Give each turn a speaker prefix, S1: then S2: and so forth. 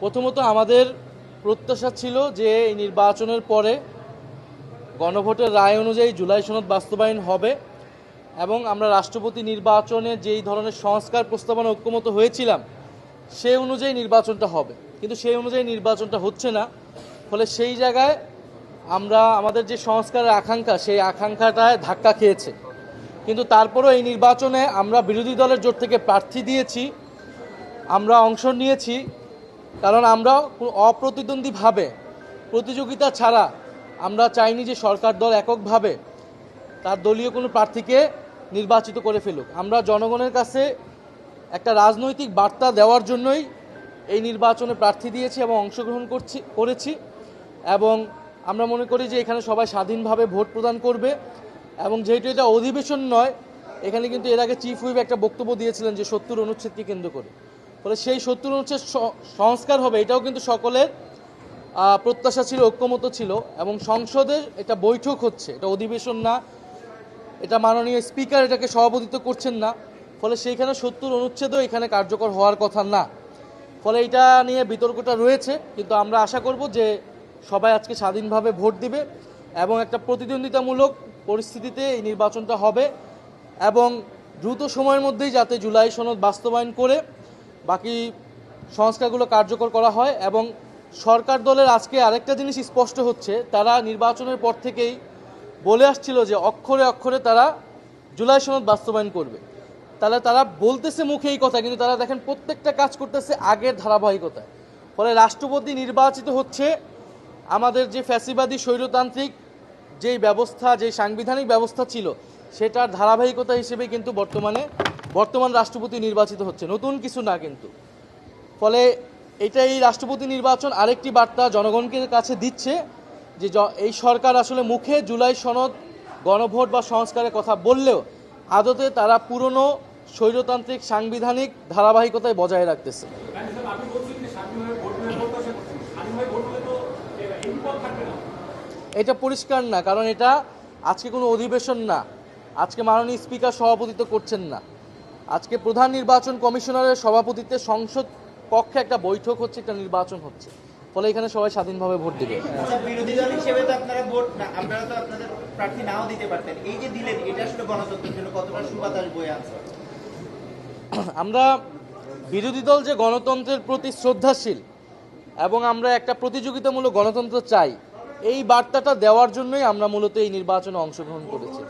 S1: প্রথমত আমাদের প্রত্যাশা ছিল যে এই নির্বাচনের পরে গণভোটের রায় অনুযায়ী জুলাই সনদ বাস্তবায়ন হবে এবং আমরা রাষ্ট্রপতি নির্বাচনে যেই ধরনের সংস্কার প্রস্তাবনা ঐক্যমত হয়েছিলাম সেই অনুযায়ী নির্বাচনটা হবে, কিন্তু সেই অনুযায়ী নির্বাচনটা হচ্ছে না। ফলে সেই জায়গায় আমরা আমাদের যে সংস্কারের আকাঙ্ক্ষা সেই আকাঙ্ক্ষাটায় ধাক্কা খেয়েছে। কিন্তু তারপরও এই নির্বাচনে আমরা বিরোধী দলের জোট থেকে প্রার্থী দিয়েছি, আমরা অংশ নিয়েছি, কারণ আমরা অপ্রতিদ্বন্দ্বীভাবে প্রতিযোগিতা ছাড়া আমরা চাইনি যে সরকার দল এককভাবে তার দলীয় কোনো প্রার্থীকে নির্বাচিত করে ফেলুক। আমরা জনগণের কাছে একটা রাজনৈতিক বার্তা দেওয়ার জন্যই এই নির্বাচনে প্রার্থী দিয়েছি এবং অংশগ্রহণ করেছি এবং আমরা মনে করি যে এখানে সবাই স্বাধীনভাবে ভোট প্রদান করবে। এবং যেহেতু এটা অধিবেশন নয়, এখানে কিন্তু এর আগে চিফ হুইপ একটা বক্তব্য দিয়েছিলেন যে ৭০ অনুচ্ছেদকে কেন্দ্র করে, ফলে সেই ৭০ অনুচ্ছেদ সংস্কার হবে, এটাও কিন্তু সকলের প্রত্যাশা ছিল, ঐক্যমত ছিল। এবং সংসদে এটা বৈঠক হচ্ছে, এটা অধিবেশন না, এটা মাননীয় স্পিকার এটাকে সভাপতিত্ব করছেন না, ফলে সেইখানে ৭০ অনুচ্ছেদও এখানে কার্যকর হওয়ার কথা না। ফলে এটা নিয়ে বিতর্কটা রয়েছে, কিন্তু আমরা আশা করব যে সবাই আজকে স্বাধীনভাবে ভোট দিবে এবং একটা প্রতিদ্বন্দ্বিতামূলক পরিস্থিতিতে এই নির্বাচনটা হবে এবং দ্রুত সময়ের মধ্যেই যাতে জুলাই সনদ বাস্তবায়ন করে বাকি সংস্কারগুলো কার্যকর করা হয়। এবং সরকার দলের আজকে আরেকটা জিনিস স্পষ্ট হচ্ছে, তারা নির্বাচনের পর থেকেই বলে আসছিল যে অক্ষরে অক্ষরে তারা জুলাই সনদ বাস্তবায়ন করবে। তাহলে তারা বলতেছে মুখে এই কথা, কিন্তু তারা দেখেন প্রত্যেকটা কাজ করতেছে আগের ধারাবাহিকতায়। ফলে রাষ্ট্রপতি নির্বাচিত হচ্ছে আমাদের যে ফ্যাসিবাদী স্বৈরতান্ত্রিক যেই ব্যবস্থা, যে সাংবিধানিক ব্যবস্থা ছিল সেটার ধারাবাহিকতা হিসেবে কিন্তু বর্তমান রাষ্ট্রপতি নির্বাচিত হচ্ছে, নতুন কিছু না কিন্তু। ফলে এই রাষ্ট্রপতি নির্বাচন আরেকটি বার্তা জনগণকে কাছে দিচ্ছে যে এই সরকার আসলে মুখে জুলাই সনদ, গণভোট বা সংস্কারের কথা বললেও আদতে তারা পুরনো স্বৈরতান্ত্রিক সাংবিধানিক ধারাবাহিকতায় বজায় রাখতেছে। এটা পরিষ্কার না, কারণ এটা আজকে কোনো অধিবেশন না, আজকে মাননীয় স্পিকার সভাপতিত্ব করছেন না, আজকে প্রধান নির্বাচন কমিশনারের সভাপতিত্বে সংসদ কক্ষে একটা বৈঠক হচ্ছে, একটা নির্বাচন হচ্ছে। ফলে এখানে সবাই স্বাধীনভাবে ভোট দিবে।
S2: বিরোধী দল হিসেবে তো আপনারা তো আপনাদের প্রার্থী নাও দিতে পারতেন, এই যে দিলেন এটা আসলে গণতন্ত্রের জন্য কতটা সুবাতাস বয়ে আছে?
S1: আমরা বিরোধী দল যে গণতন্ত্রের প্রতি শ্রদ্ধাশীল এবং আমরা একটা প্রতিযোগিতামূলক গণতন্ত্র চাই, এই বার্তাটা দেওয়ার জন্যই আমরা মূলত এই নির্বাচনে অংশগ্রহণ করেছি।